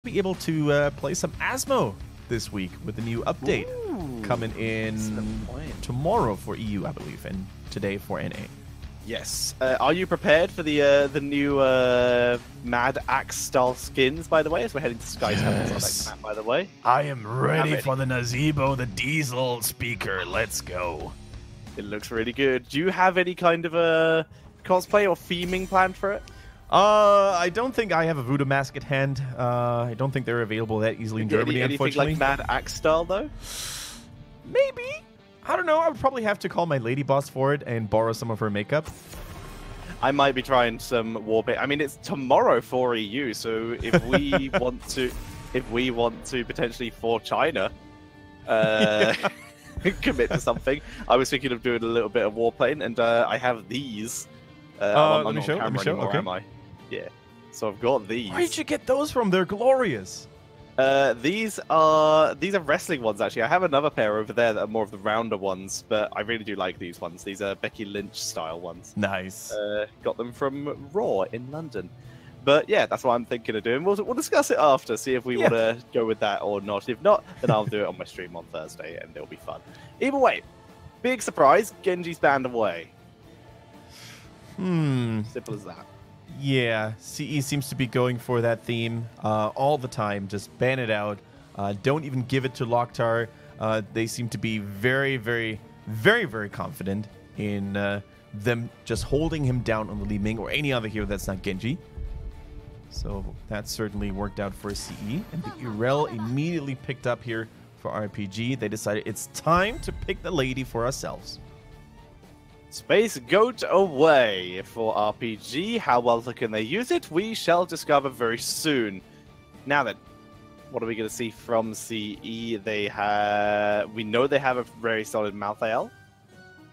be able to play some Asmo this week with the new update coming in tomorrow for EU, I believe, and today for NA. Yes. Are you prepared for the new Mad Axe style skins, by the way, as we're heading to Sky's map, by the way? I am ready for the Nazebo, the Diesel speaker. Let's go. It looks really good. Do you have any kind of a cosplay or theming planned for it? I don't think I have a voodoo mask at hand. I don't think they're available that easily in Germany, unfortunately. Anything like Mad Axe style, though? Maybe. I don't know. I would probably have to call my lady boss for it and borrow some of her makeup. I might be trying some warpaint. I mean, it's tomorrow for EU, so if we want to potentially for China commit to something, I was thinking of doing a little bit of warplane, and I have these. Let me show. Okay. Am I? Yeah. So I've got these. Where did you get those from? They're glorious. These are wrestling ones, actually. I have another pair over there that are more of the rounder ones, but I really do like these ones. These are Becky Lynch style ones. Nice. Got them from Raw in London. But yeah, that's what I'm thinking of doing. We'll discuss it after, see if we want to go with that or not. If not, then I'll do it on my stream on Thursday, and it'll be fun. Either way, big surprise, Genji's banned away. Simple as that. Yeah, CE seems to be going for that theme all the time. Just ban it out. Don't even give it to Loktar. They seem to be very, very, very, very confident in them just holding him down on the Li Ming or any other hero that's not Genji. So that certainly worked out for CE. And the Irel immediately picked up here for RPG. They decided it's time to pick the lady for ourselves. Space Goat away for RPG. How well can they use it? We shall discover very soon. Now then, what are we going to see from CE? We know they have a very solid Malthael.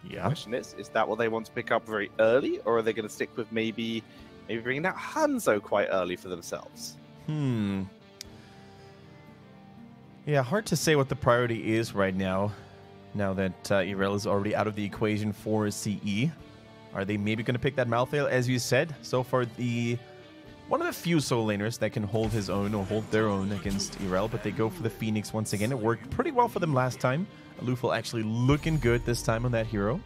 Yeah. The question is that what they want to pick up very early, or are they going to stick with maybe bringing out Hanzo quite early for themselves? Yeah, hard to say what the priority is right now. Now that Irel is already out of the equation for CE. Are they maybe going to pick that Malthael? As you said, so far one of the few solo laners that can hold his own or hold their own against Irel, but they go for the Phoenix once again. It worked pretty well for them last time. Alufal actually looking good this time on that hero.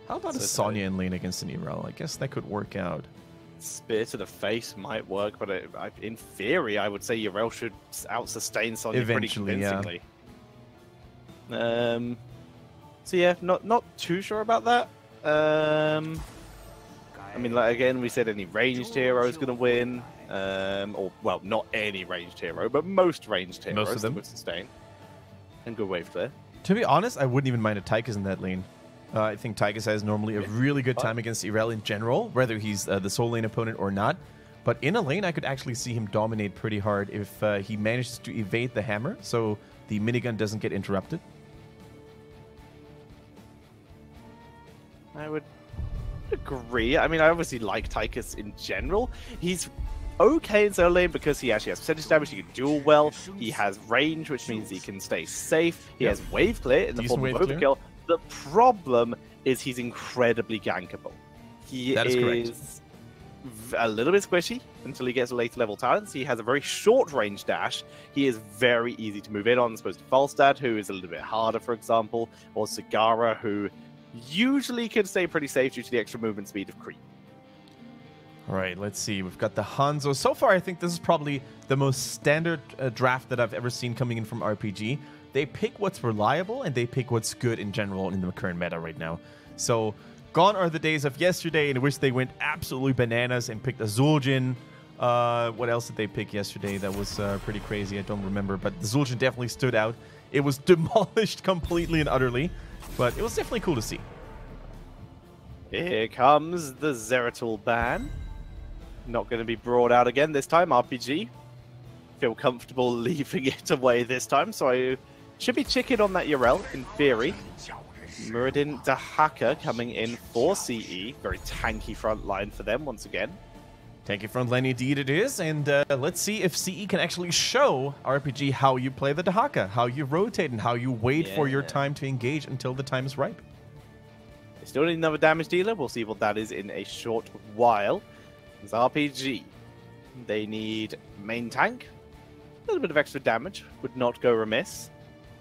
How about a Sonya in lane against an Irel? I guess that could work out. Spear to the face might work, but in theory, I would say Irel should out-sustain Sonya pretty convincingly. Yeah. So yeah, not too sure about that. I mean, like, again, we said any ranged hero is going to win. Or, well, not any ranged hero, but most ranged heroes most of them would sustain. And good wave there. To be honest, I wouldn't even mind a Tychus in that lane. I think Tychus has normally a really good time against Irel in general, whether he's the solo lane opponent or not. But in a lane, I could actually see him dominate pretty hard if he manages to evade the hammer, so the minigun doesn't get interrupted. I would agree. I mean, I obviously like Tychus in general. He's okay in solo lane because he actually has percentage damage, he can duel well, he has range, which means he can stay safe, he has wave clear in the form of overkill. The problem is he's incredibly gankable. That is correct. A little bit squishy until he gets later level talents. He has a very short range dash. He is very easy to move in on, as opposed to Falstad, who is a little bit harder, for example, or Sagara, who usually can stay pretty safe due to the extra movement speed of creep. All right, let's see. We've got the Hanzo. So far, I think this is probably the most standard draft that I've ever seen coming in from RPG. They pick what's reliable, and they pick what's good in general in the current meta right now. So gone are the days of yesterday in which they went absolutely bananas and picked a Zul'jin. What else did they pick yesterday that was pretty crazy? I don't remember, but the Zul'jin definitely stood out. It was demolished completely and utterly, but it was definitely cool to see. Here comes the Zeratul ban. Not going to be brought out again this time. RPG feel comfortable leaving it away this time, so I should be chicken on that Urel in theory. Muradin Dahaka coming in for CE. Very tanky front line for them once again. Tanky front line indeed it is, and let's see if CE can actually show RPG how you play the Dahaka, how you rotate, and how you wait for your time to engage until the time is ripe. They still need another damage dealer. We'll see what that is in a short while. It's RPG They need main tank. A little bit of extra damage would not go remiss.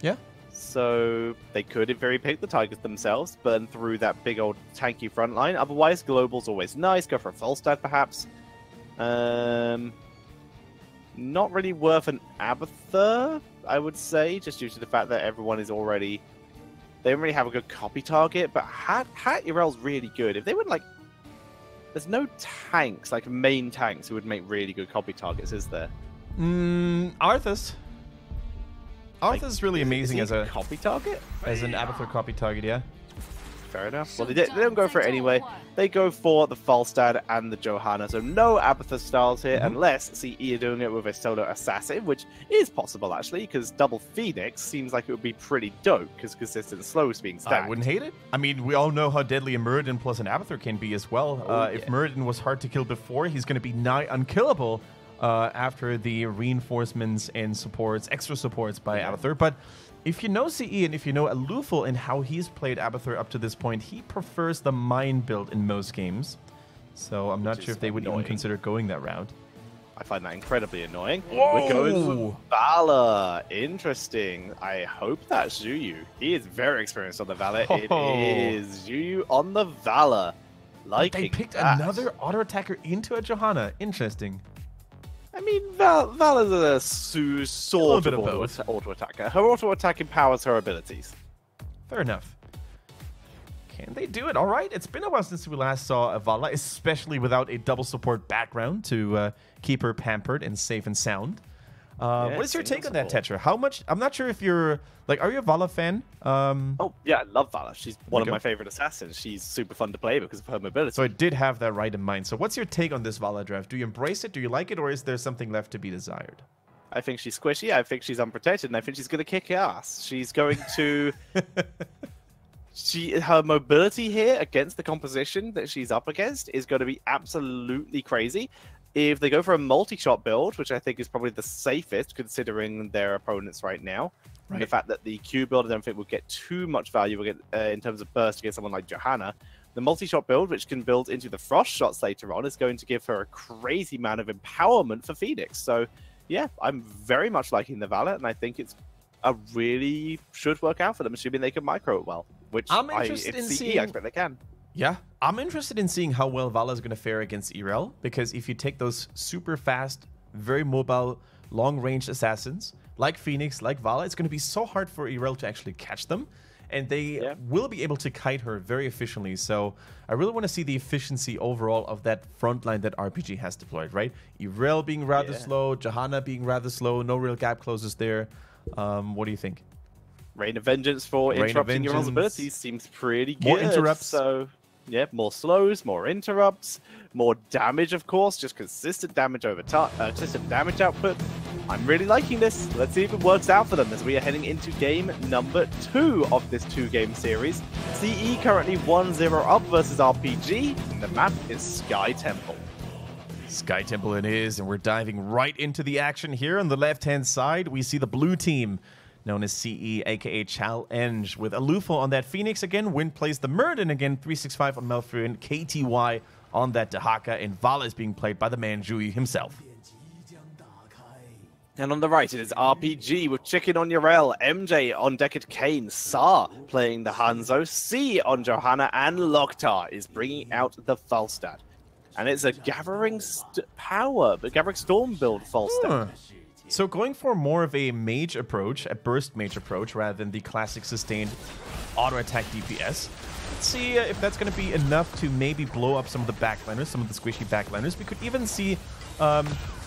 Yeah. So they could, in theory, pick the Tigers themselves, burn through that big old tanky front line. Otherwise, Global's always nice. Go for a Volstad, perhaps. Not really worth an Abathur, I would say, just due to the fact that everyone is already... They don't really have a good copy target, but Hat Irel's really good. If they would, like... There's no tanks, like main tanks, who would make really good copy targets, is there? Arthas. Arthas is really amazing as a copy target? As an Abathur copy target, yeah. Fair enough. Well, they don't go for it anyway. They go for the Falstad and the Johanna. So no Abathur styles here, unless CE are doing it with a solo assassin, which is possible, actually, because double Phoenix seems like it would be pretty dope, because consistent slows being stacked. I wouldn't hate it. I mean, we all know how deadly a Muradin plus an Abathur can be as well. If Muradin was hard to kill before, he's going to be nigh unkillable after the reinforcements and supports, extra supports by Abathur. But if you know CE and if you know Alufal and how he's played Abathur up to this point, he prefers the mine build in most games. So I'm not sure if they would even consider going that route. I find that incredibly annoying. Whoa! We're going for Valor. Interesting. I hope that's Zhuyu. He is very experienced on the Valor. It is Zhuyu on the Valor. They picked another auto attacker into a Johanna. Interesting. I mean, Valor's a sort of auto attacker. Her auto attack empowers her abilities. Fair enough. Can they do it? All right. It's been a while since we last saw a Vala, especially without a double support background to keep her pampered and safe and sound. What is your take on that, Tetra? How much? I'm not sure if you're like, are you a Vala fan? Oh yeah, I love Vala. She's one of my favorite assassins. She's super fun to play because of her mobility. So I did have that right in mind. So what's your take on this Vala draft? Do you embrace it? Do you like it, or is there something left to be desired? I think she's squishy. I think she's unprotected, and I think she's going to kick ass. She's going to. Her mobility here against the composition that she's up against is going to be absolutely crazy. If they go for a multi-shot build, which I think is probably the safest considering their opponents right now, and the fact that the Q build I don't think will get too much value in terms of burst against someone like Johanna, the multi-shot build, which can build into the frost shots later on, is going to give her a crazy amount of empowerment for Phoenix. So yeah, I'm very much liking the Valor, and I think it's really should work out for them, assuming they can micro it well, which I'm interested in seeing. I expect they can. Yeah, I'm interested in seeing how well Vala is going to fare against Irel, because if you take those super fast, very mobile, long-range assassins, like Phoenix, like Vala, it's going to be so hard for Irel to actually catch them, and they will be able to kite her very efficiently. So I really want to see the efficiency overall of that front line that RPG has deployed, right? Irel being rather slow, Johanna being rather slow, no real gap closes there. What do you think? Rain of Vengeance for interrupting your abilities seems pretty good. More interrupts. So, yeah, more slows, more interrupts, more damage, of course, just consistent damage over consistent damage output. I'm really liking this. Let's see if it works out for them as we are heading into game number 2 of this 2-game series. CE currently 1-0 up versus RPG, and the map is Sky Temple. Sky Temple it is, and we're diving right into the action here. On the left-hand side, we see the blue team, known as CE, aka Challenge, with Alufal on that Phoenix again. Wind plays the Muradin again, 365 on Malfurion, KTY on that Dahaka, and Vala is being played by the man Zhuyu himself. And on the right, it is RPG with Chicken on Urel, MJ on Decade Kane, Sa playing the Hanzo, C on Johanna, and Loktar is bringing out the Falstad. And it's a Gathering Storm build Falstad. So going for more of a mage approach, a burst mage approach, rather than the classic sustained auto-attack DPS. Let's see if that's going to be enough to maybe blow up some of the backliners, some of the squishy backliners. We could even see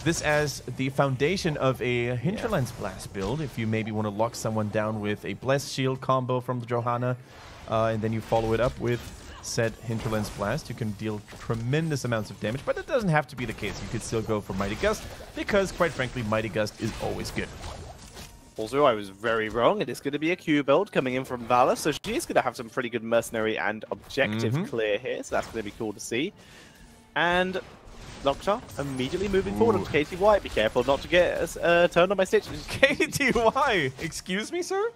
this as the foundation of a Hinterlands Blast build, if you maybe want to lock someone down with a Blessed Shield combo from the Johanna, and then you follow it up with said Hinterlands Blast. You can deal tremendous amounts of damage, but it doesn't have to be the case. You could still go for Mighty Gust, because quite frankly, Mighty Gust is always good. Also, I was very wrong. It is going to be a Q build coming in from Vala, so she is going to have some pretty good mercenary and objective clear here, so that's going to be cool to see. And Loktar immediately moving forward on KTY. Be careful not to get turned on by stitches. KTY! Excuse me, sir?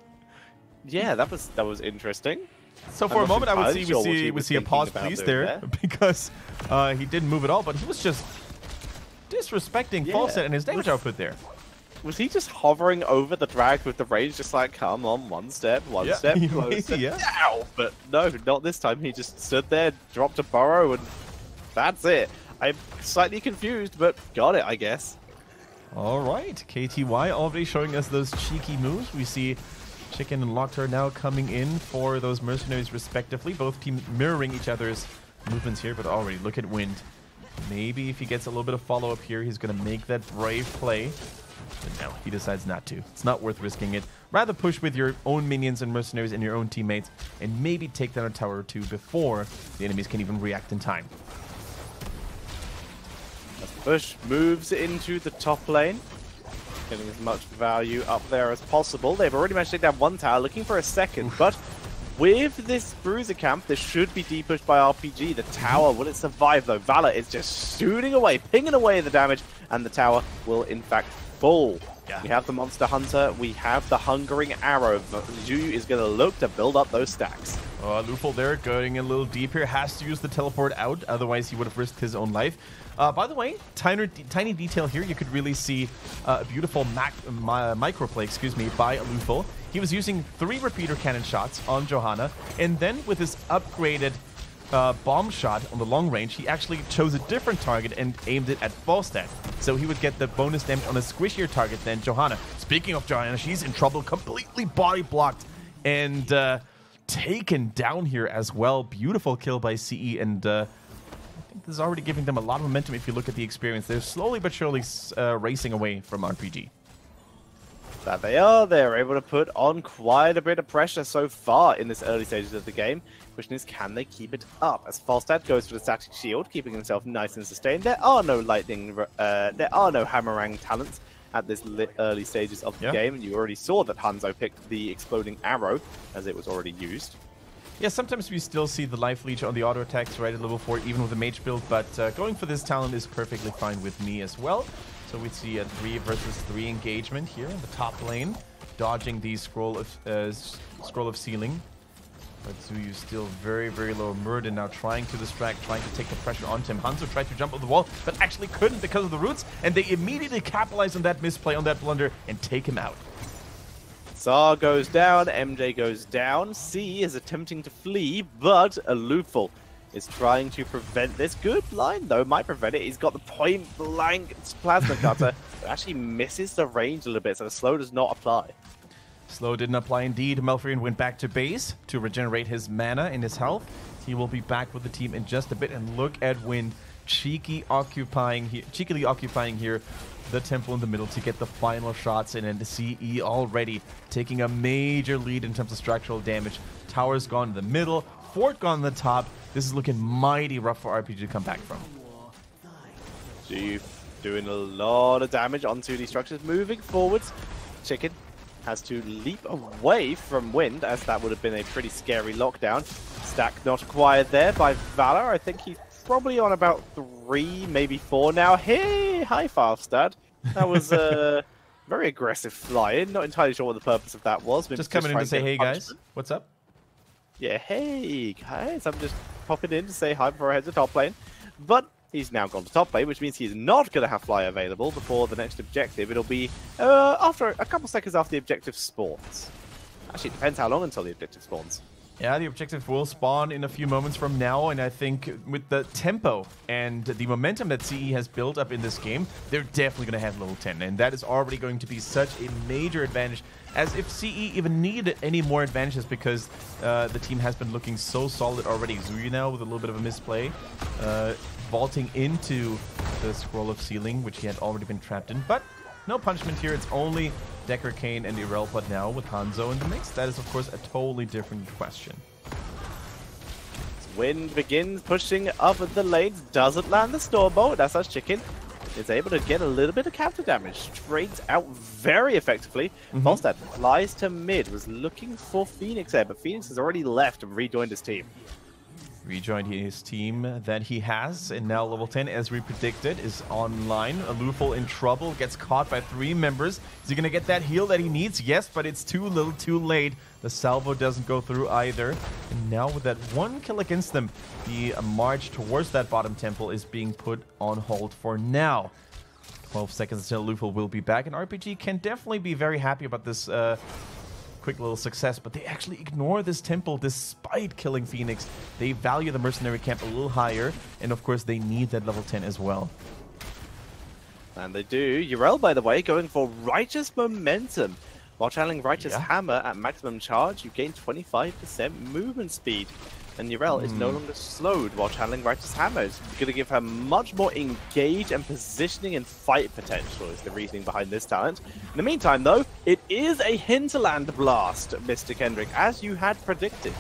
Yeah, that was interesting. So for a moment, I would see a pause, please, there, because he didn't move at all, but he was just disrespecting Falstad and his damage output there. Was he just hovering over the drag with the range, just like, come on, one step closer, Ow! But no, not this time. He just stood there, dropped a burrow, and that's it. I'm slightly confused, but got it, I guess. All right, KTY already showing us those cheeky moves. We see Chicken and Locktar now coming in for those mercenaries respectively. Both teams mirroring each other's movements here, but already look at Wind. Maybe if he gets a little bit of follow-up here, he's going to make that brave play. But no, he decides not to. It's not worth risking it. Rather push with your own minions and mercenaries and your own teammates, and maybe take down a tower or two before the enemies can even react in time. As Bush moves into the top lane, getting as much value up there as possible. They've already managed to take down one tower, looking for a second, but with this Bruiser camp, this should be depushed by RPG. The tower, will it survive though? Valor is just shooting away, pinging away the damage, and the tower will in fact fall. Yeah. We have the Monster Hunter, we have the Hungering Arrow. Zhu is going to look to build up those stacks. Luful there, going a little deep here, has to use the teleport out, otherwise he would have risked his own life. By the way, tiny detail here, you could really see a beautiful microplay, by Luful. He was using 3 repeater cannon shots on Johanna, and then with his upgraded bomb shot on the long range, he actually chose a different target and aimed it at Falstad. So he would get the bonus damage on a squishier target than Johanna. Speaking of Johanna, she's in trouble, completely body blocked and taken down here as well. Beautiful kill by CE, and I think this is already giving them a lot of momentum if you look at the experience. They're slowly but surely racing away from RPG. That they are. They're able to put on quite a bit of pressure so far in this early stages of the game. Question is, can they keep it up? As Falstad goes for the static shield, keeping himself nice and sustained. There are no lightning, there are no hammerang talents at this early stages of the game. And you already saw that Hanzo picked the exploding arrow as it was already used. Yeah, sometimes we still see the life leech on the auto attacks right at level 4, even with the mage build, but going for this talent is perfectly fine with me as well. So we see a 3 versus 3 engagement here in the top lane, dodging the scroll of ceiling. But Zuyu still very, very low. Murden now trying to distract, trying to take the pressure onto him. Hanzo tried to jump on the wall, but actually couldn't because of the roots, and they immediately capitalize on that misplay, on that blunder, and take him out. Zar goes down, MJ goes down. C is attempting to flee, but Luful is trying to prevent this. Good line, though, might prevent it. He's got the point-blank plasma cutter, but actually misses the range a little bit, so the slow does not apply. Slow didn't apply indeed. Malfurion went back to base to regenerate his mana and his health. He will be back with the team in just a bit, and look at Wind cheekily occupying here the temple in the middle to get the final shots in, and the CE already taking a major lead in terms of structural damage. Tower's gone in the middle, fort gone in the top. This is looking mighty rough for RPG to come back from. G doing a lot of damage onto these structures. Moving forwards, Chicken has to leap away from Wind, as that would have been a pretty scary lockdown. Stack not acquired there by Valor. I think he's probably on about 3, maybe 4 now. Hey, hi Falstad. That was a very aggressive fly-in. Not entirely sure what the purpose of that was. Just coming in to say, hey guys, what's up? Yeah, hey guys, I'm just popping in to say hi before I head to top lane. But he's now gone to top lane, which means he's not going to have fly available before the next objective. It'll be after a couple seconds after the objective spawns. Actually, it depends how long until the objective spawns. Yeah, the objective will spawn in a few moments from now, and I think with the tempo and the momentum that CE has built up in this game, they're definitely going to have level 10, and that is already going to be such a major advantage, as if CE even needed any more advantages, because the team has been looking so solid already. Zuyu now with a little bit of a misplay, vaulting into the scroll of ceiling, which he had already been trapped in, but no punishment here. It's only Decker Kane and Irelpot now with Hanzo in the mix. That is, of course, a totally different question. Wind begins pushing up the lanes, doesn't land the Stormbolt. That's our Chicken is able to get a little bit of counter damage, trades out very effectively. Falstad flies to mid, was looking for Phoenix there, but Phoenix has already left and rejoined his team. Rejoined his team that he has, and now level 10, as we predicted, is online. Luful in trouble, gets caught by 3 members. Is he going to get that heal that he needs? Yes, but it's too little, too late. The salvo doesn't go through either. And now with that 1 kill against them, the march towards that bottom temple is being put on hold for now. 12 seconds until Lufel will be back, and RPG can definitely be very happy about this quick little success, but they actually ignore this temple despite killing Phoenix. They value the mercenary camp a little higher, and of course they need that level 10 as well. And they do. Yrel, by the way, going for Righteous Momentum. While channeling Righteous Hammer at maximum charge, you gain 25% movement speed. And Yrel is no longer slowed while channeling Righteous Hammer. It's going to give her much more engage and positioning and fight potential is the reasoning behind this talent. In the meantime, though, it is a Hinterland Blast, Mr. Kendrick, as you had predicted.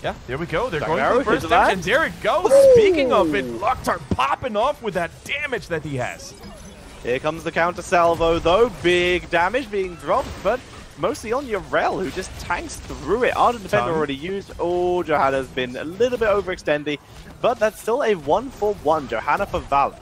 Yeah, there we go. They're Back going arrow, for the first Hinterland. damage, and there it goes. Ooh. Speaking of it, Loktar popping off with that damage that he has. Here comes the counter salvo, though. Big damage being dropped, but mostly on Yrel, who just tanks through it. Ardent Defender already used. Oh, Johanna's been a little bit overextended, but that's still a 1-for-1. Johanna for Valor.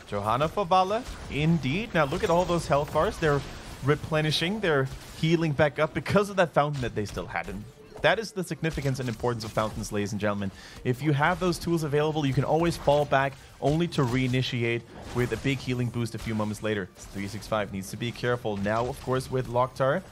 Johanna for Valor, indeed. Now look at all those health bars. They're replenishing, they're healing back up because of that fountain that they still had. And that is the significance and importance of fountains, ladies and gentlemen. If you have those tools available, you can always fall back only to reinitiate with a big healing boost a few moments later. 365 needs to be careful. Now, of course, with Loktar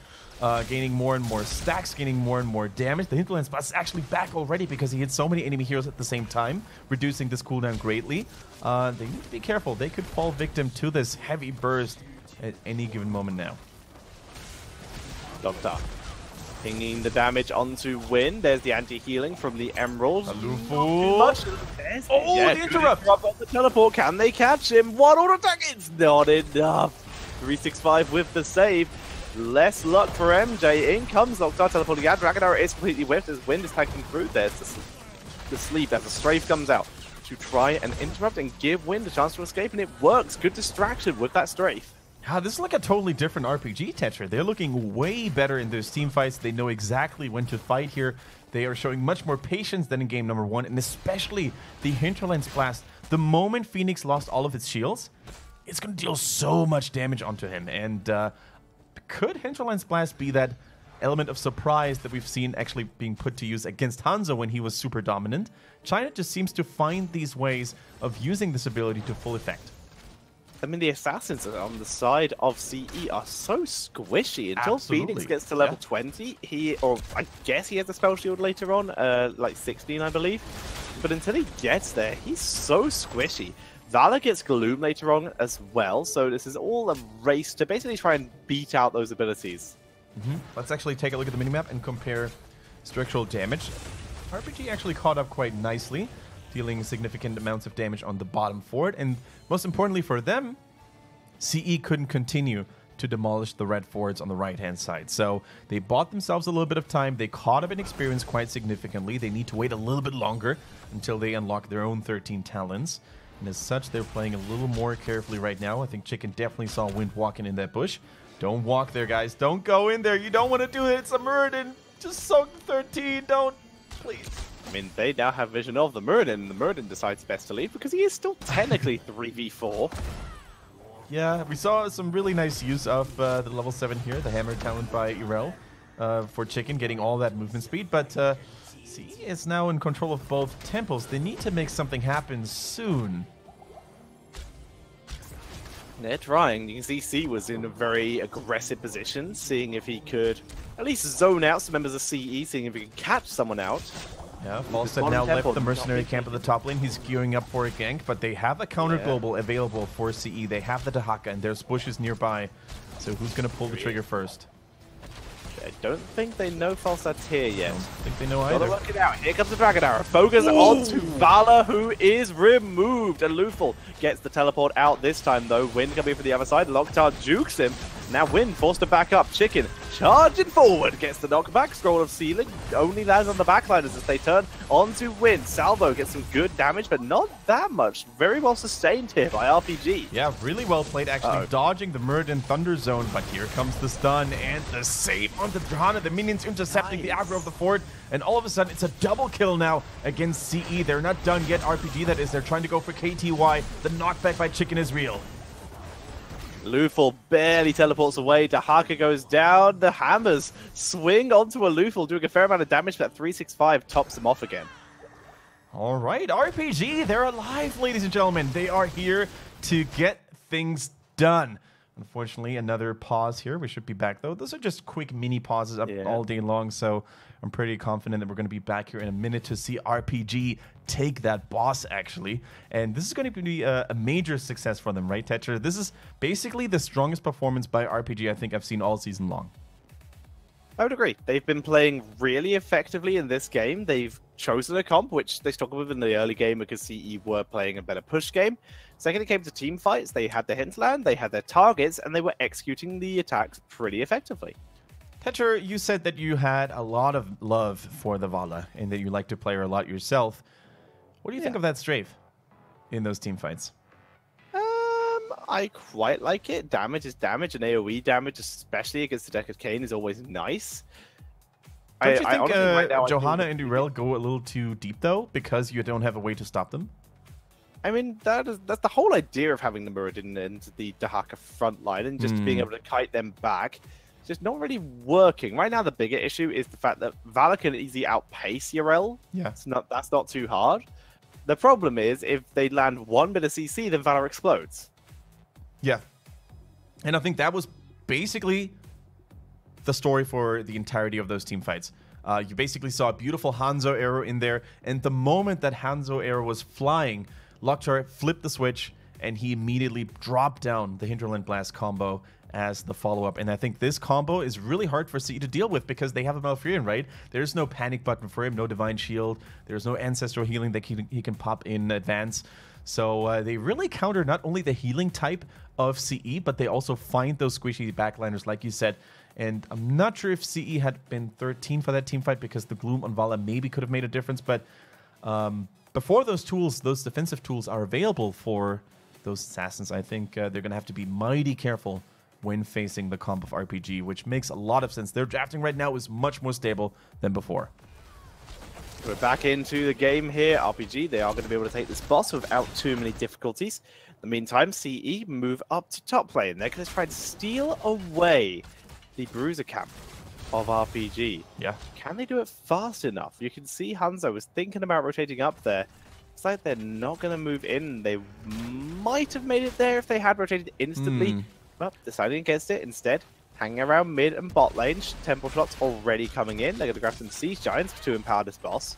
gaining more and more stacks, gaining more and more damage. The Hinterland spot is actually back already because he hit so many enemy heroes at the same time, reducing this cooldown greatly. They need to be careful. They could fall victim to this heavy burst at any given moment now. Loktar pinging the damage onto Win. There's the anti-healing from the Emeralds. Oh, the interrupt! On the teleport. Can they catch him? One auto attack. It's not enough. 365 with the save. Less luck for MJ. In comes Loktar teleporting out. Dragon Arrow is completely whiffed as Wind is tanking through. There's the sleep as the strafe comes out to try and interrupt and give Wind a chance to escape, and it works. Good distraction with that strafe. This is like a totally different RPG, Tetra. They're looking way better in those team fights. They know exactly when to fight here. They are showing much more patience than in game number 1, and especially the Hinterlands Blast. The moment Phoenix lost all of its shields, it's going to deal so much damage onto him. And could Hinterlands Blast be that element of surprise that we've seen actually being put to use against Hanzo when he was super dominant? China just seems to find these ways of using this ability to full effect. I mean, the assassins on the side of CE are so squishy. Until Absolutely. Phoenix gets to level 20, or I guess he has a spell shield later on, like 16, I believe. But until he gets there, he's so squishy. Valor gets Gloom later on as well, so this is all a race to basically try and beat out those abilities. Let's actually take a look at the minimap and compare structural damage. RPG actually caught up quite nicely, dealing significant amounts of damage on the bottom fort, and most importantly for them, CE couldn't continue to demolish the red forts on the right-hand side. So they bought themselves a little bit of time. They caught up in experience quite significantly. They need to wait a little bit longer until they unlock their own 13 talents. And as such, they're playing a little more carefully right now. I think Chicken definitely saw Wind walking in that bush. Don't walk there, guys. Don't go in there. You don't want to do it. It's a Muradin. Just soak the 13. Don't. Please. I mean, they now have vision of the Muradin, and the Muradin decides best to leave because he is still technically 3v4. Yeah, we saw some really nice use of the level 7 here, the hammer talent by Yrel for Chicken, getting all that movement speed. But CE is now in control of both temples. They need to make something happen soon. They're trying. You can see C was in a very aggressive position, seeing if he could at least zone out some members of CE, seeing if he could catch someone out. Yeah, Falstad now left the mercenary camp at the top lane. He's queuing up for a gank, but they have a counter global available for CE. They have the Dahaka, and there's bushes nearby. So who's going to pull the trigger first? I don't think they know Falstad's here yet. I don't think they know either. Gotta work it out. Here comes the Dragon Arrow. Focus onto Valor, who is removed. And Lufel gets the teleport out this time, though. Wind coming from the other side. Loktar jukes him. Now Wind forced to back up. Chicken charging forward. Gets the knockback. Scroll of Ceiling only lands on the backliners as they turn onto Wind. Salvo gets some good damage, but not that much. Very well sustained here by RPG. Yeah, really well played, actually dodging the Muradin Thunder Zone. But here comes the stun and the save onto Johanna. The minions intercepting the aggro of the fort. And all of a sudden, it's a double kill now against CE. They're not done yet. RPG, that is. They're trying to go for KTY. The knockback by Chicken is real. Lufel barely teleports away. Dahaka goes down. The hammers swing onto a Lufel, doing a fair amount of damage, but 365 tops him off again. All right, RPG, they're alive, ladies and gentlemen. They are here to get things done. Unfortunately, another pause here. We should be back, though. Those are just quick mini pauses up all day long, so I'm pretty confident that we're going to be back here in a minute to see RPG take that boss, actually. And this is going to be a major success for them, right, Tetcher? This is basically the strongest performance by RPG I think I've seen all season long. I would agree. They've been playing really effectively in this game. They've chosen a comp, which they struggled with in the early game because CE were playing a better push game. Second, it came to team fights. They had their hinterland, they had their targets, and they were executing the attacks pretty effectively. Tetcher, you said that you had a lot of love for the Vala and that you like to play her a lot yourself. What do you think of that strafe in those team fights? I quite like it. Damage is damage, and AoE damage, especially against the Deckard Cain, is always nice. Don't you think right now, Johanna and Durell go a little too deep, though, because you don't have a way to stop them? I mean, that's the whole idea of having the Muradin and the Dahaka front line and just being able to kite them back. It's just not really working. Right now, the bigger issue is the fact that Vala can easily outpace Urel. Yeah. That's not too hard. The problem is, if they land one bit of CC, then Vala explodes. Yeah. And I think that was basically the story for the entirety of those team fights. You basically saw a beautiful Hanzo arrow in there, and the moment that Hanzo arrow was flying, Lockjar flipped the switch, and he immediately dropped down the Hinterland Blast combo as the follow-up. And I think this combo is really hard for CE to deal with because they have a Malfurion, right? There's no panic button for him, no Divine Shield. There's no Ancestral Healing that he can pop in advance. So they really counter not only the healing type of CE, but they also find those squishy backliners, like you said. And I'm not sure if CE had been 13 for that team fight because the Gloom on Vala maybe could have made a difference. But before those tools, those defensive tools are available for those assassins, I think they're going to have to be mighty careful when facing the comp of RPG, which makes a lot of sense. Their drafting right now is much more stable than before. We're back into the game here. RPG, they are going to be able to take this boss without too many difficulties. In the meantime, CE move up to top lane. They're going to try and steal away the Bruiser camp of RPG. Yeah. Can they do it fast enough? You can see Hanzo was thinking about rotating up there. It's like they're not going to move in. They might have made it there if they had rotated instantly, but deciding against it instead. Hanging around mid and bot lane. Temple shots already coming in. They're going to grab some Siege Giants to empower this boss.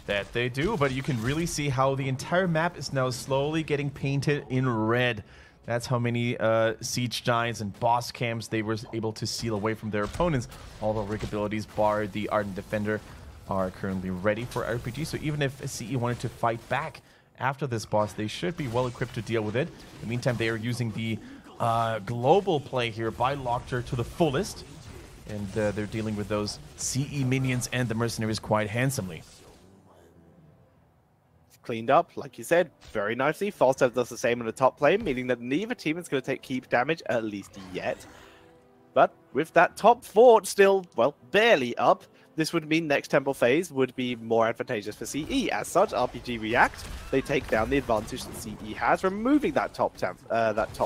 That they do, but you can really see how the entire map is now slowly getting painted in red. That's how many Siege Giants and boss camps they were able to seal away from their opponents. All the rig abilities, bar the Ardent Defender, are currently ready for RPG. So even if CE wanted to fight back after this boss, they should be well equipped to deal with it. In the meantime, they are using the global play here by Lockjar to the fullest. And they're dealing with those CE minions and the mercenaries quite handsomely. Cleaned up, like you said, very nicely. Falstaff does the same in the top lane, meaning that neither team is going to take keep damage, at least yet. But with that top fort still, well, barely up, this would mean next temple phase would be more advantageous for CE. As such, RPG react, they take down the advantage that CE has, removing that top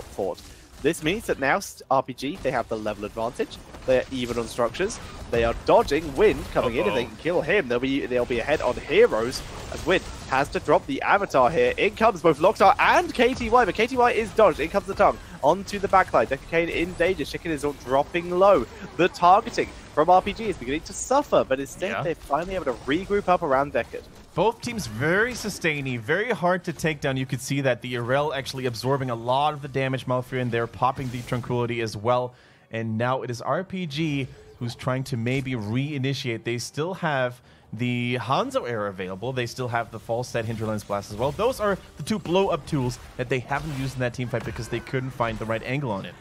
fort. This means that now RPG, they have the level advantage. They are even on structures. They are dodging Wind coming in. If they can kill him, they'll be ahead on heroes. As Wind has to drop the avatar here. In comes both Lockstar and KTY, but KTY is dodged. In comes the tongue onto the backline. Deckard Cain in danger. Chicken is dropping low. The targeting from RPG is beginning to suffer, but instead they're finally able to regroup up around Deckard. Both teams very sustainy, very hard to take down. You could see that the Urel actually absorbing a lot of the damage. Malfurion there popping the Tranquility as well. And now it is RPG who's trying to maybe reinitiate. They still have the Hanzo era available. They still have the false set Hinterlands Blast as well. Those are the two blow-up tools that they haven't used in that team fight because they couldn't find the right angle on it.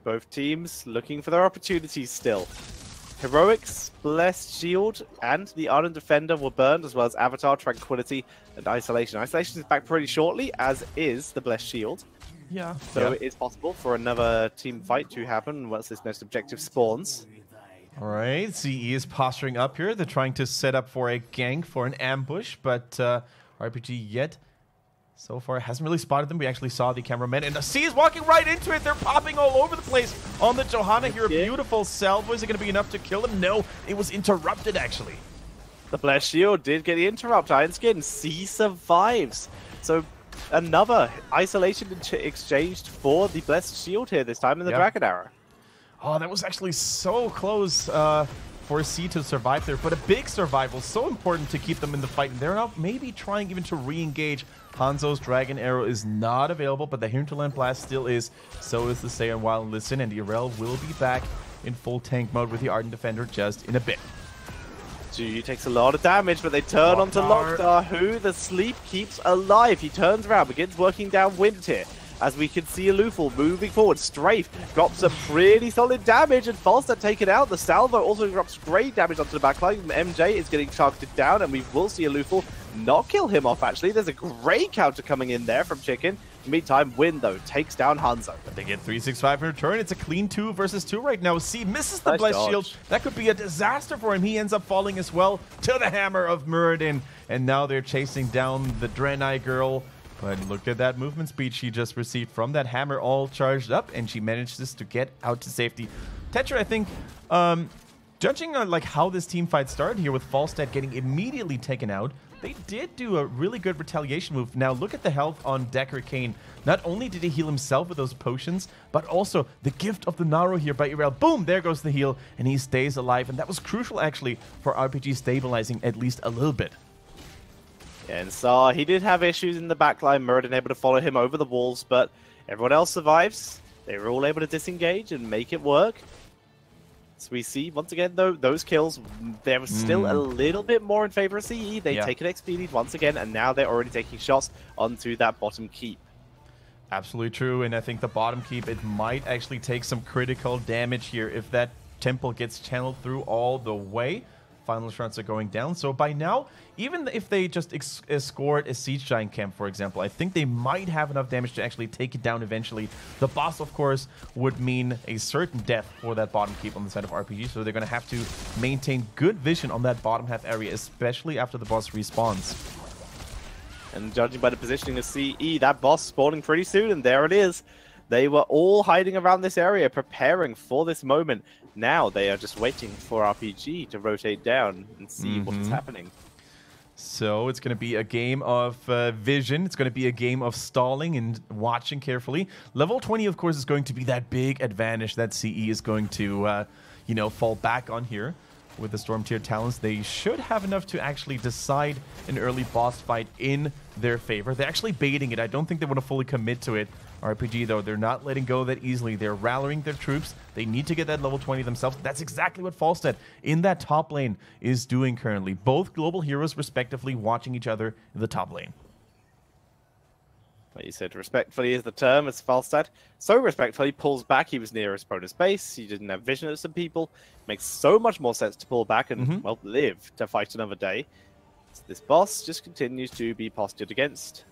Both teams looking for their opportunities still. Heroics, Blessed Shield, and the Ardent Defender were burned, as well as Avatar, Tranquility, and Isolation. Isolation is back pretty shortly, as is the Blessed Shield. Yeah. So it is possible for another team fight to happen once this next objective spawns. All right, CE is posturing up here. They're trying to set up for a gank, for an ambush, but RPG yet so far hasn't really spotted them. We actually saw the cameraman, and CE is walking right into it. They're popping all over the place on the Johanna here. A beautiful salvo. Is it going to be enough to kill him? No, it was interrupted, actually. The Blessed Shield did get the interrupt. Iron Skin, C survives. So another isolation exchanged for the Blessed Shield here this time in the Dragon Arrow. Oh, that was actually so close for C to survive there, but a big survival, so important to keep them in the fight. And they're now maybe trying even to re-engage. Hanzo's Dragon Arrow is not available, but the Hinterland Blast still is. So is the Saiyan Wild Listen, and the Irel will be back in full tank mode with the Ardent Defender just in a bit. Juyu takes a lot of damage, but they turn onto Lockdar, who the sleep keeps alive. He turns around, begins working down Wind here. As we can see Alufal moving forward. Strafe drops some pretty solid damage, and Falstad taken out. The Salvo also drops great damage onto the backline. MJ is getting targeted down, and we will see Alufal not kill him off, actually. There's a great counter coming in there from Chicken. Meantime, Wind, though, takes down Hanzo. But they get 365 in return. It's a clean 2 versus 2 right now. C misses the Blessed Shield. That could be a disaster for him. He ends up falling as well to the hammer of Muradin. And now they're chasing down the Draenei girl. But look at that movement speed she just received from that hammer, all charged up, and she manages to get out to safety. Tetra, I think, judging on like how this team fight started here with Falstad getting immediately taken out, they did do a really good retaliation move. Now look at the health on Decker Kane. Not only did he heal himself with those potions, but also the gift of the Naro here by Irel. Boom, there goes the heal, and he stays alive. And that was crucial actually for RPG stabilizing at least a little bit. And so he did have issues in the backline. Muradin able to follow him over the walls, but everyone else survives. They were all able to disengage and make it work. So we see, once again, though, those kills, they're still a little bit more in favor of CE. They take an XP lead once again, and now they're already taking shots onto that bottom keep. Absolutely true, and I think the bottom keep, it might actually take some critical damage here if that temple gets channeled through all the way. Final shots are going down, so by now, even if they just escort a Siege Giant camp, for example, I think they might have enough damage to actually take it down eventually. The boss, of course, would mean a certain death for that bottom keep on the side of RPG, so they're going to have to maintain good vision on that bottom half area, especially after the boss respawns. And judging by the positioning of CE, that boss spawning pretty soon, and there it is. They were all hiding around this area, preparing for this moment. Now they are just waiting for RPG to rotate down and see what is happening. So it's going to be a game of vision. It's going to be a game of stalling and watching carefully. Level 20, of course, is going to be that big advantage that CE is going to, you know, fall back on here. With the Storm Tier talents, they should have enough to actually decide an early boss fight in their favor. They're actually baiting it. I don't think they want to fully commit to it. RPG, though, they're not letting go that easily. They're rallying their troops. They need to get that level 20 themselves. That's exactly what Falstad in that top lane is doing currently. Both global heroes, respectively, watching each other in the top lane. Like you said, respectfully is the term, as Falstad so respectfully pulls back. He was near his opponent's base. He didn't have vision of some people. Makes so much more sense to pull back and, well, live to fight another day. So this boss just continues to be postured against.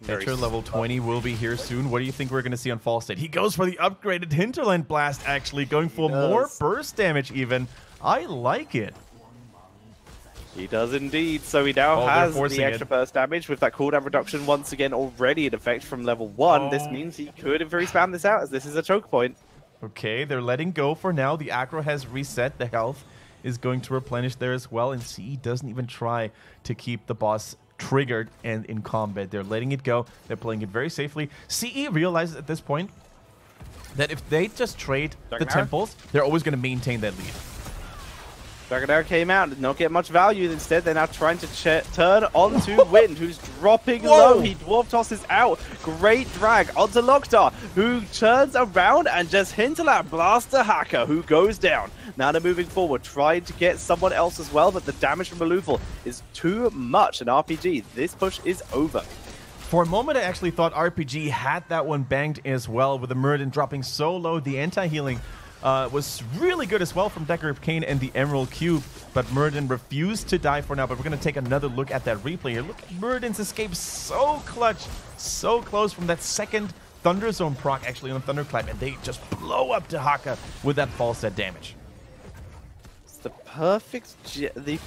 Tetra level 20 will be here soon. What do you think we're going to see on Falstad? He goes for the upgraded Hinterland Blast, actually, going for more burst damage even. I like it. He does indeed. So he now has the extra burst damage with that cooldown reduction once again already in effect from level 1. This means he could have spam this out, as this is a choke point. Okay, they're letting go for now. The aggro has reset. The health is going to replenish there as well. And CE doesn't even try to keep the boss triggered and in combat. They're letting it go. They're playing it very safely. CE realizes at this point that if they just trade the temples, they're always going to maintain that lead. Dragon Arrow came out, did not get much value. Instead, they're now trying to turn onto Wind, who's dropping low. He dwarf tosses out. Great drag onto Lockdar, who turns around and just Hinterland Blaster Hacker, who goes down. Now they're moving forward, trying to get someone else as well, but the damage from Alufal is too much. And RPG, this push is over. For a moment, I actually thought RPG had that one banged as well, with the Muradin dropping so low. The anti-healing was really good as well from Decker Kane and the Emerald Cube, but Muradin refused to die for now. But we're going to take another look at that replay here. Look at Muradin's escape, so clutch, so close from that second Thunder Zone proc actually on Thunderclap, and they just blow up Tahaka with that Falstad damage. It's the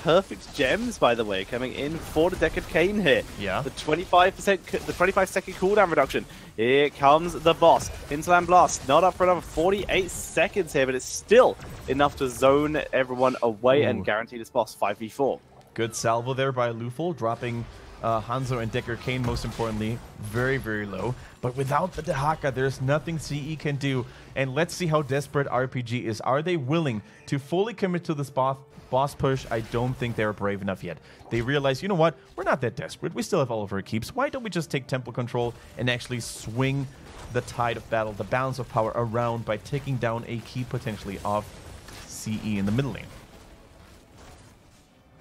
perfect gems, by the way, coming in for the Deckard Kane here. Yeah. The 25-second cooldown reduction. Here comes the boss. Hinterland Blast, not up for another 48 seconds here, but it's still enough to zone everyone away and guarantee this boss 5v4. Good salvo there by Alufal, dropping Hanzo and Decker Kane, most importantly, very, very low. But without the Dehaka, there's nothing CE can do. And let's see how desperate RPG is. Are they willing to fully commit to this boss push? I don't think they're brave enough yet. They realize, you know what? We're not that desperate. We still have all of our keeps. Why don't we just take temple control and actually swing the tide of battle, the balance of power around by taking down a keep potentially of CE in the middle lane?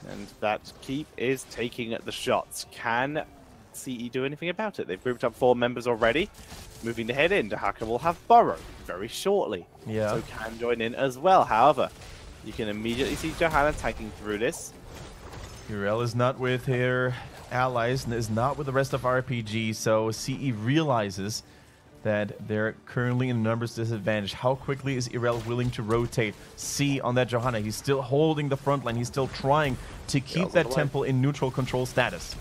And that keep is taking the shots. Can CE do anything about it? They've grouped up 4 members already. Moving to head in, Dehaka will have Burrow very shortly. Yeah. So can join in as well. However, you can immediately see Johanna tanking through this. Urel is not with her allies and is not with the rest of RPG, so CE realizes that they're currently in numbers disadvantage. How quickly is Irel willing to rotate? See on that Johanna, he's still holding the front line. He's still trying to keep that temple in neutral control status.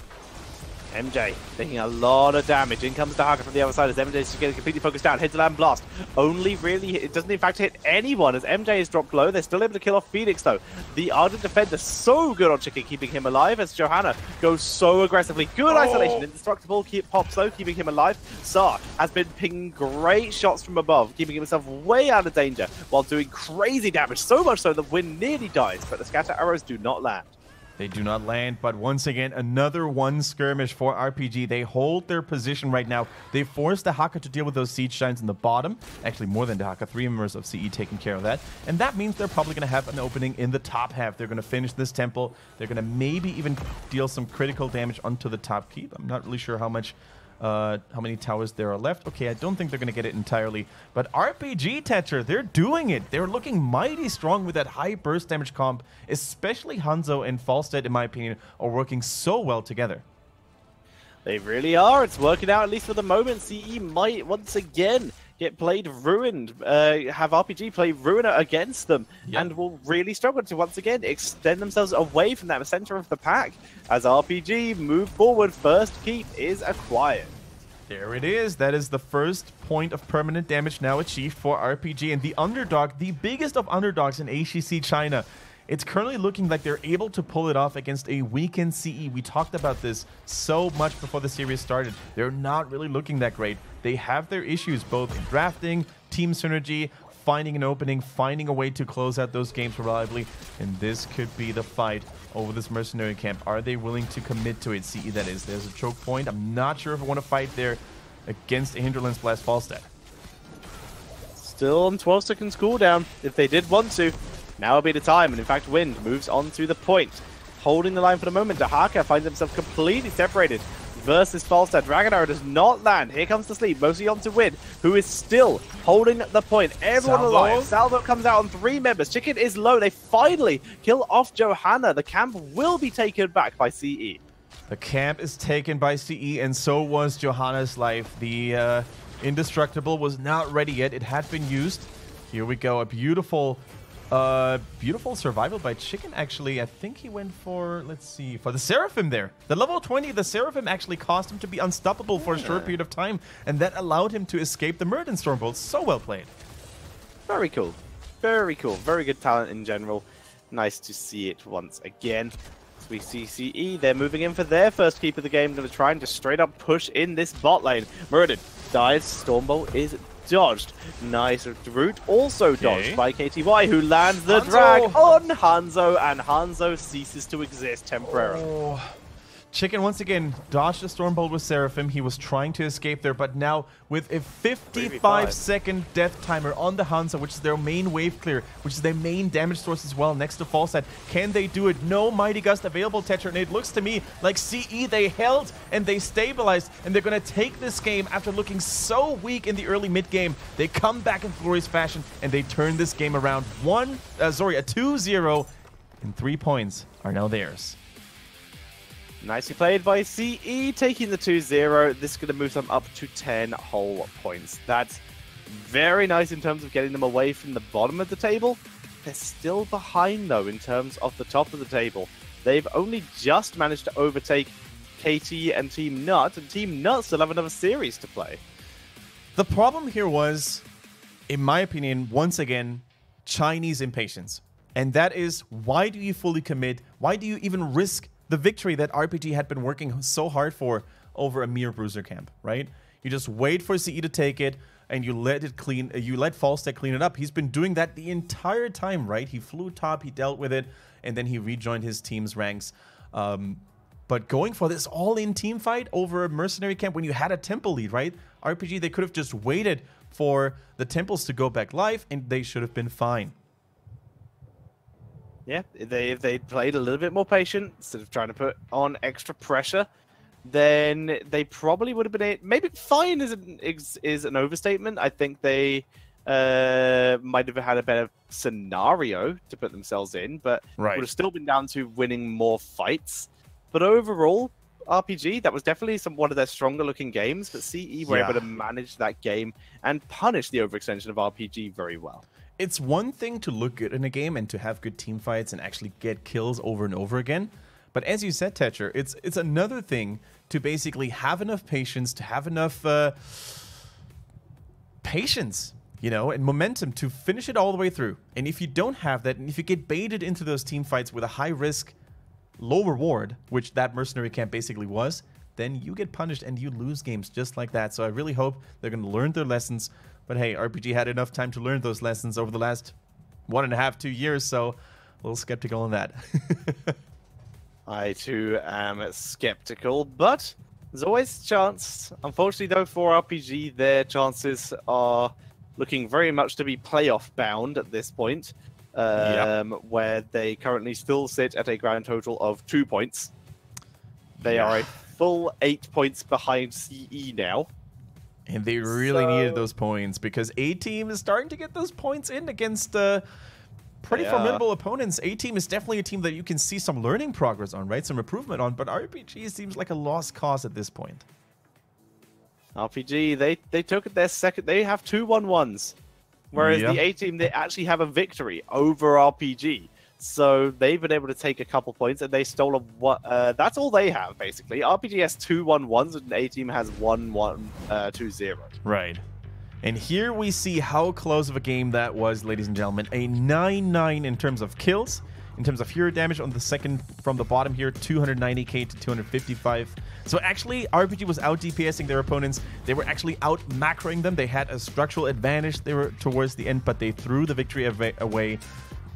MJ taking a lot of damage. In comes Dehaka from the other side as MJ is just getting completely focused down. Hits a land blast. Only really, it doesn't in fact hit anyone as MJ is dropped low. They're still able to kill off Phoenix though. The Ardent Defender so good on Chicken, keeping him alive as Johanna goes so aggressively. Good isolation. Indestructible pops though, keeping him alive. Sar has been pinging great shots from above, keeping himself way out of danger while doing crazy damage. So much so that Win nearly dies, but the scatter arrows do not land. They do not land, but once again, another one skirmish for RPG. They hold their position right now. They force Dehaka to deal with those siege giants in the bottom. Actually, more than Dehaka, 3 members of CE taking care of that. And that means they're probably going to have an opening in the top half. They're going to finish this temple. They're going to maybe even deal some critical damage onto the top keep. I'm not really sure how many towers there are left. Okay, I don't think they're going to get it entirely. But RPG, Tetcher, they're doing it. They're looking mighty strong with that high burst damage comp. Especially Hanzo and Falstead, in my opinion, are working so well together. They really are. It's working out, at least for the moment. CE might once again get played ruined, have RPG play Ruiner against them, and will really struggle to once again extend themselves away from that center of the pack. As RPG move forward, first keep is acquired. There it is. That is the first point of permanent damage now achieved for RPG. And the underdog, the biggest of underdogs in HGC China, it's currently looking like they're able to pull it off against a weakened CE. We talked about this so much before the series started. They're not really looking that great. They have their issues both in drafting, team synergy, finding an opening, finding a way to close out those games reliably. And this could be the fight over this mercenary camp. Are they willing to commit to it? CE, that is. There's a choke point. I'm not sure if I want to fight there against a Hinterlands Blast Falstead. Still on 12 seconds cooldown if they did want to. Now will be the time, and in fact, Wind moves on to the point. Holding the line for the moment, Dehaka finds himself completely separated versus Falstad. Ragnar does not land. Here comes the sleep, mostly onto Wind, who is still holding the point. Everyone alive. Salvo comes out on 3 members. Chicken is low. They finally kill off Johanna. The camp will be taken back by CE. The camp is taken by CE, and so was Johanna's life. The Indestructible was not ready yet. It had been used. Here we go. A beautiful survival by Chicken, actually. I think he went for, let's see, for the Seraphim there. The level 20, the Seraphim actually caused him to be unstoppable for a short period of time, and that allowed him to escape the Murden Stormbolt. So well played. Very cool. Very cool. Very good talent in general. Nice to see it once again. As we see CE, they're moving in for their first keep of the game. Going to try and just straight up push in this bot lane. Murden dies. Stormbolt is dodged. Nice route also dodged by KTY, who lands the drag on Hanzo, and Hanzo ceases to exist temporarily. Chicken once again dodged the Stormbolt with Seraphim. He was trying to escape there, but now with a 55-second death timer on the Hanzo, which is their main wave clear, which is their main damage source as well, next to Falstad. Can they do it? No Mighty Gust available, Tetra, and it looks to me like CE, they held and they stabilized, and they're going to take this game after looking so weak in the early mid-game. They come back in glorious fashion, and they turn this game around. A 2-0, and 3 points are now theirs. Nicely played by CE, taking the 2-0. This is going to move them up to 10 whole points. That's very nice in terms of getting them away from the bottom of the table. They're still behind, though, in terms of the top of the table. They've only just managed to overtake KT and Team Nut, and Team Nut still have another series to play. The problem here was, in my opinion, once again, Chinese impatience. And that is, why do you fully commit? Why do you even risk the the victory that RPG had been working so hard for over a mere bruiser camp, right? You just wait for CE to take it, and you let Falstad clean it up. He's been doing that the entire time, right? He flew top, he dealt with it, and then he rejoined his team's ranks. But going for this all-in team fight over a mercenary camp when you had a temple lead, right? RPG, they could have just waited for the temples to go back live, and they should have been fine. Yeah, if they played a little bit more patient, instead of trying to put on extra pressure, then they probably would have been... Maybe fine is an overstatement. I think they might have had a better scenario to put themselves in, but would have still been down to winning more fights. But overall, RPG, that was definitely one of their stronger looking games, but CE were able to manage that game and punish the overextension of RPG very well. It's one thing to look good in a game and to have good team fights and actually get kills over and over again. But as you said, Tetcher, it's another thing to basically have enough patience, to have enough patience, you know, and momentum to finish it all the way through. And if you don't have that, and if you get baited into those team fights with a high risk, low reward, which that mercenary camp basically was, then you get punished and you lose games just like that. So I really hope they're going to learn their lessons. But hey, RPG had enough time to learn those lessons over the last 1.5, 2 years, so a little skeptical on that. I too am skeptical, but there's always a chance. Unfortunately, though, for RPG, their chances are looking very much to be playoff bound at this point, where they currently still sit at a grand total of 2 points. They are a full 8 points behind CE now. And they really needed those points because A-Team is starting to get those points in against pretty formidable opponents. A-Team is definitely a team that you can see some learning progress on, right? Some improvement on, but RPG seems like a lost cause at this point. RPG, they took it their second. They have 2 1-1s, whereas the A-Team, they actually have a victory over RPG. So they've been able to take a couple points, and they stole that's all they have, basically. RPG has 2 1-1s, and A-Team has 1-1-2-0. Right. And here we see how close of a game that was, ladies and gentlemen. A 9-9 in terms of kills, in terms of hero damage on the second from the bottom here, 290k to 255. So actually, RPG was out DPSing their opponents. They were actually out macroing them. They had a structural advantage. They were towards the end, but they threw the victory away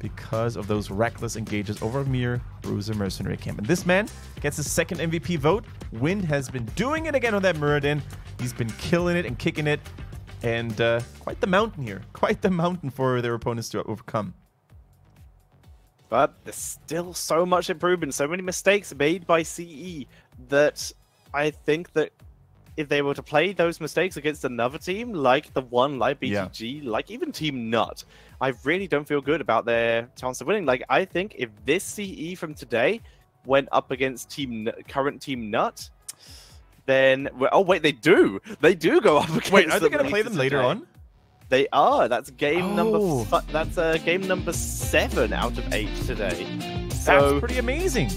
because of those reckless engages over a mere bruiser mercenary camp. And this man gets his second MVP vote. Wind has been doing it again on that Muradin. He's been killing it and kicking it. And quite the mountain here. Quite the mountain for their opponents to overcome. But there's still so much improvement, so many mistakes made by CE that I think that if they were to play those mistakes against another team, like the one, like BTG, like even Team Nut, I really don't feel good about their chance of winning. Like, I think if this CE from today went up against current Team Nut, then... Oh, wait, they do! They do go up against Wait, are they going to play them later on? They are. That's game game number 7 out of 8 today. So, that's pretty amazing.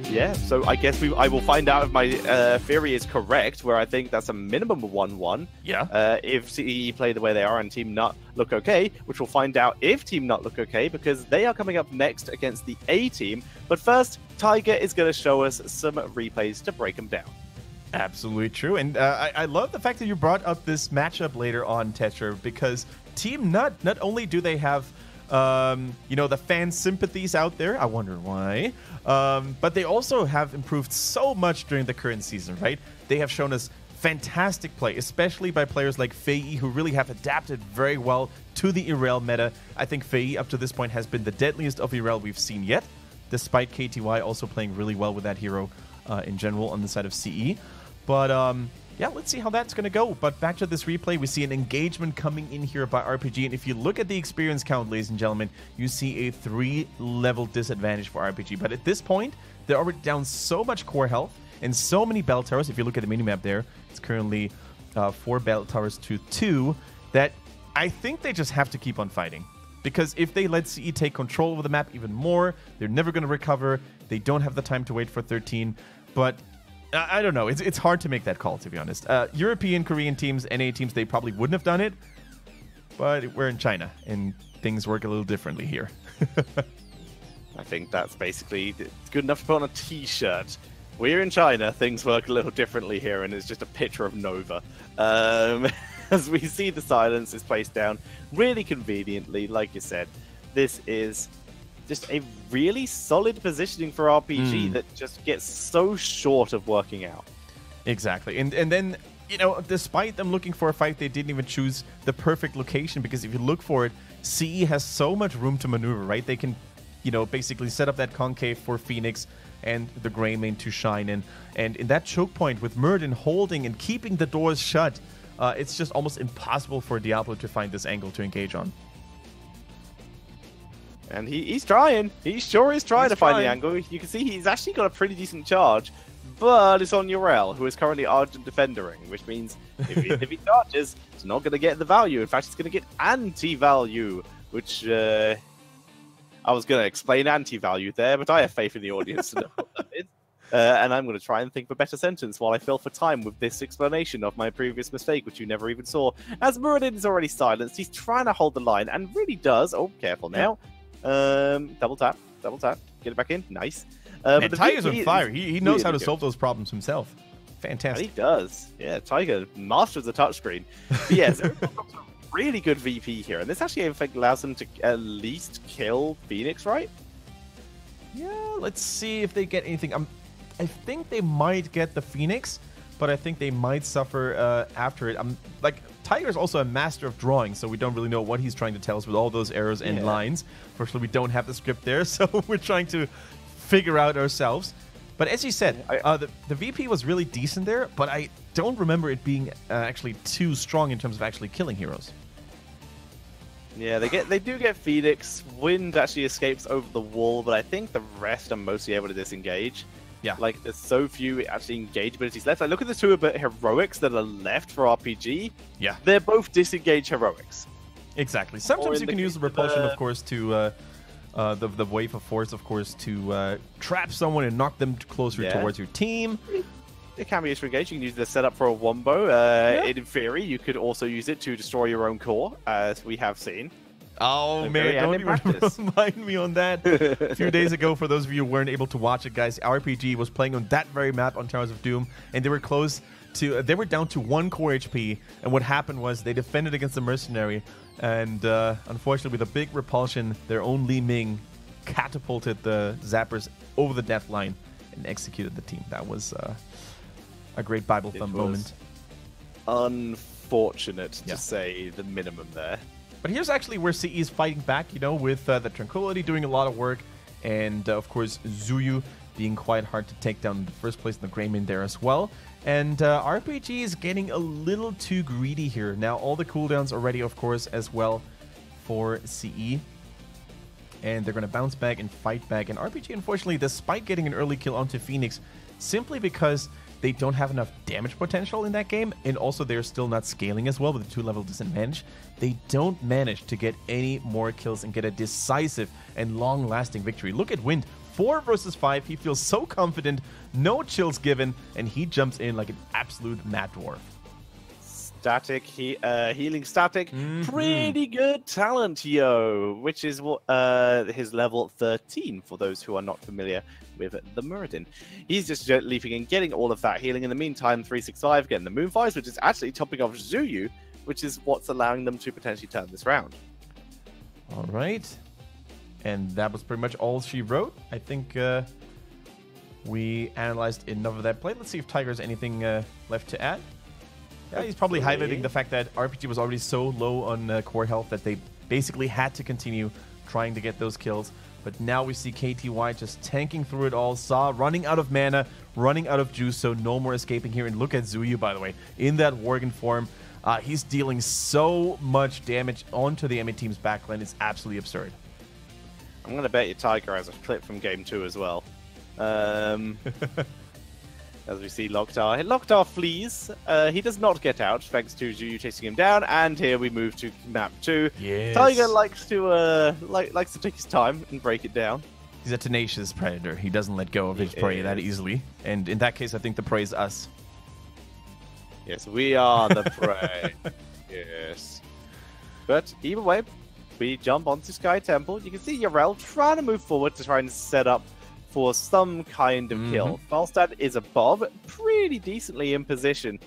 Yeah, so I guess I will find out if my theory is correct, where I think that's a minimum of 1-1. Yeah. If CE play the way they are and Team Nut look okay, which we'll find out if Team Nut look okay, because they are coming up next against the A-Team. But first, Tiger is going to show us some replays to break them down. Absolutely true. And I love the fact that you brought up this matchup later on, Tetra, because Team Nut, not only do they have you know, the fan sympathies out there, I wonder why, but they also have improved so much during the current season, right? They have shown us fantastic play, especially by players like Fei, who really have adapted very well to the Irel meta. I think Fei, up to this point, has been the deadliest of Irel we've seen yet, despite KTY also playing really well with that hero in general on the side of CE. But yeah, let's see how that's going to go. But back to this replay, we see an engagement coming in here by RPG. And if you look at the experience count, ladies and gentlemen, you see a 3-level disadvantage for RPG. But at this point, they're already down so much core health and so many bell towers. If you look at the minimap there, it's currently 4 bell towers to 2, that I think they just have to keep on fighting. Because if they let CE take control over the map even more, they're never going to recover. They don't have the time to wait for 13. But I don't know. It's hard to make that call, to be honest. European, Korean teams, NA teams, they probably wouldn't have done it. But we're in China, and things work a little differently here. I think that's basically it's good enough to put on a t-shirt. We're in China, things work a little differently here, and it's just a picture of Nova. As we see the silence is placed down really conveniently, like you said. This is just a really solid positioning for RPG that just gets so short of working out. Exactly. And then, you know, despite them looking for a fight, they didn't even choose the perfect location, because if you look for it, CE has so much room to maneuver, right? They can, you know, basically set up that concave for Phoenix and the Greymane to shine in. And in that choke point with Muradin holding and keeping the doors shut, it's just almost impossible for Diablo to find this angle to engage on. And he's trying. He sure is trying to find the angle. You can see he's actually got a pretty decent charge, but it's on Uriel, who is currently Argent defendering, which means if he charges, it's not going to get the value. In fact, it's going to get anti-value, which I was going to explain anti-value there, but I have faith in the audience to know what that is. And I'm going to try and think of a better sentence while I fill for time with this explanation of my previous mistake, which you never even saw. As Muradin is already silenced, he's trying to hold the line, and really does. Oh, careful now. Double tap, get it back in. Nice. And Tiger's on fire. He knows how to solve those problems himself. Fantastic. And he does. Yeah, Tiger masters the touchscreen. Yes, really good VP here, and this actually, I think, allows them to at least kill Phoenix, right? Yeah, let's see if they get anything. I think they might get the Phoenix, but I think they might suffer after it. Tiger's also a master of drawing, so we don't really know what he's trying to tell us with all those arrows and lines. Fortunately, we don't have the script there, so we're trying to figure out ourselves. But as you said, the VP was really decent there, but I don't remember it being actually too strong in terms of actually killing heroes. Yeah, they do get Phoenix. Wind actually escapes over the wall, but I think the rest are mostly able to disengage. Yeah. Like, there's so few actually engage abilities left. Like, look at the two heroics that are left for RPG. Yeah. They're both disengage heroics. Exactly. Sometimes you can use the repulsion, of course, to the wave of force, of course, to trap someone and knock them closer towards your team. It can be used for engage. You can use the setup for a wombo. In theory, you could also use it to destroy your own core, as we have seen. Oh, man, don't even remind me on that. A few days ago, for those of you who weren't able to watch it, guys, RPG was playing on that very map on Towers of Doom, and they were they were down to 1 core HP, and what happened was they defended against the Mercenary, and unfortunately, with a big repulsion, their own Li Ming catapulted the Zappers over the death line and executed the team. That was a great Bible thumb moment. Unfortunate, to say the minimum there. But here's actually where CE is fighting back, you know, with the Tranquility doing a lot of work, and of course Zuyu being quite hard to take down in the first place, in the Greymane there as well. And RPG is getting a little too greedy here. Now all the cooldowns are ready, of course, as well for CE. And they're going to bounce back and fight back. And RPG, unfortunately, despite getting an early kill onto Phoenix, simply because they don't have enough damage potential in that game, and also they're still not scaling as well with a 2-level disadvantage, they don't manage to get any more kills and get a decisive and long-lasting victory. Look at Wind, 4 versus 5. He feels so confident, no chills given, and he jumps in like an absolute mad dwarf. Static, healing static, pretty good talent, yo, which is what his level 13 for those who are not familiar with the Muradin. He's just leaping in, getting all of that healing. In the meantime, 365 getting the Moonfires, which is actually topping off Zuyu, which is what's allowing them to potentially turn this round. All right. And that was pretty much all she wrote. I think we analyzed enough of that play. Let's see if Tiger has anything left to add. Yeah, he's probably highlighting the fact that RPG was already so low on core health that they basically had to continue trying to get those kills. But now we see KTY just tanking through it all. Saw running out of mana, running out of juice, so no more escaping here. And look at Zuyu, by the way, in that Worgen form. He's dealing so much damage onto the enemy team's backline. It's absolutely absurd. I'm going to bet you Tiger has a clip from Game 2 as well. As we see Locktar. Locktar flees. He does not get out, thanks to Zuyu chasing him down. And here we move to map 2. Yes. Tiger likes to take his time and break it down. He's a tenacious predator. He doesn't let go of his prey that easily. And in that case, I think the prey is us. Yes, we are the prey. Yes. But either way, we jump onto Sky Temple. You can see Yrel trying to move forward to try and set up for some kind of kill. Falstad is above, pretty decently in position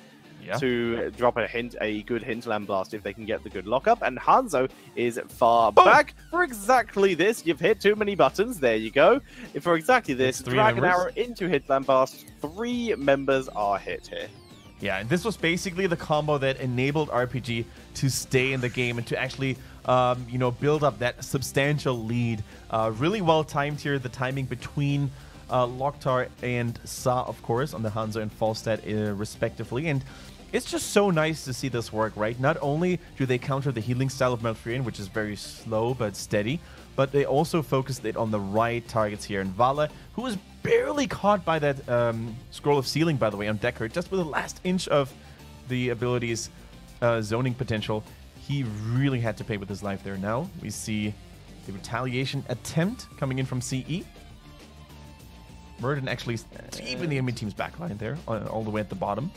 to drop a good hinterland blast if they can get the good lockup. And Hanzo is far back for exactly this. You've hit too many buttons. There you go. For exactly this, Dragon Arrow into hinterland blast. 3 members are hit here. Yeah, and this was basically the combo that enabled RPG to stay in the game and to actually, you know, build up that substantial lead. Really well timed here, the timing between Loktar and Sa, of course, on the Hanzo and Falstad respectively. And it's just so nice to see this work, right? Not only do they counter the healing style of Malfurion, which is very slow but steady, but they also focused it on the right targets here. And Vala, who was barely caught by that Scroll of Sealing, by the way, on Deckard, just with the last inch of the ability's zoning potential, he really had to pay with his life there. Now we see the retaliation attempt coming in from CE. Murden actually deep in the enemy team's backline there, all the way at the bottom.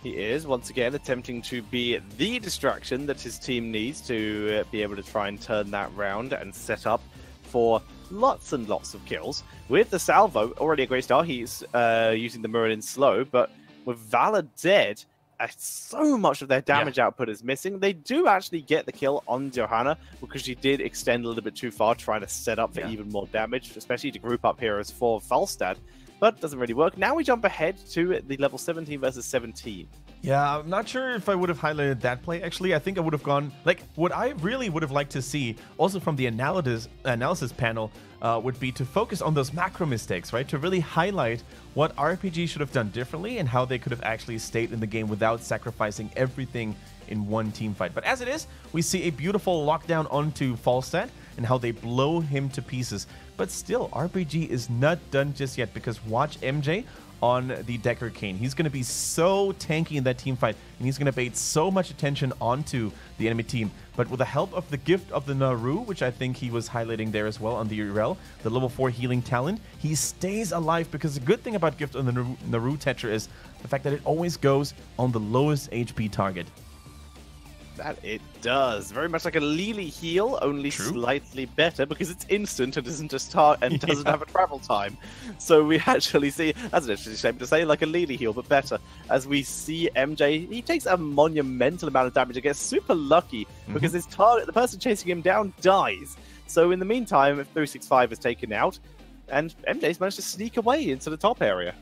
He is, once again, attempting to be the distraction that his team needs to be able to try and turn that round and set up for lots and lots of kills. With the Salvo, already a great start, he's using the Muradin slow, but with Vala dead, so much of their damage output is missing. They do actually get the kill on Johanna because she did extend a little bit too far, trying to set up for even more damage, especially to group up heroes for Falstad. But doesn't really work. Now we jump ahead to the level 17 versus 17. Yeah, I'm not sure if I would have highlighted that play, actually. I think I would have gone, like, what I really would have liked to see, also from the analysis panel, would be to focus on those macro mistakes, right? To really highlight what RPG should have done differently and how they could have actually stayed in the game without sacrificing everything in one team fight. But as it is, we see a beautiful lockdown onto Falstad and how they blow him to pieces. But still, RPG is not done just yet, because watch MJ on the Deckard Cain. He's going to be so tanky in that team fight, and he's going to bait so much attention onto the enemy team. But with the help of the gift of the Naru, which I think he was highlighting there as well on the Yrel, the level 4 healing talent, he stays alive, because the good thing about gift on the Naru Tetra is the fact that it always goes on the lowest HP target. That it does. Very much like a Lily heal, only slightly better because it's instant and doesn't just doesn't have a travel time. So we actually see, that's an interesting shame to say, like a Lily heal, but better. As we see MJ, he takes a monumental amount of damage and gets super lucky because his target, the person chasing him down, dies. So in the meantime, 365 is taken out, and MJ's managed to sneak away into the top area.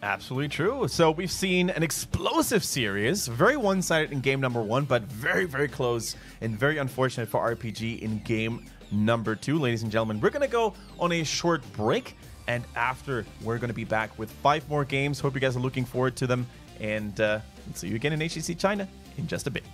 Absolutely true. So we've seen an explosive series, very one-sided in game number 1, but very, very close and very unfortunate for RPG in game number 2. Ladies and gentlemen, we're going to go on a short break, and after, we're going to be back with 5 more games. Hope you guys are looking forward to them, and we'll see you again in HGC China in just a bit.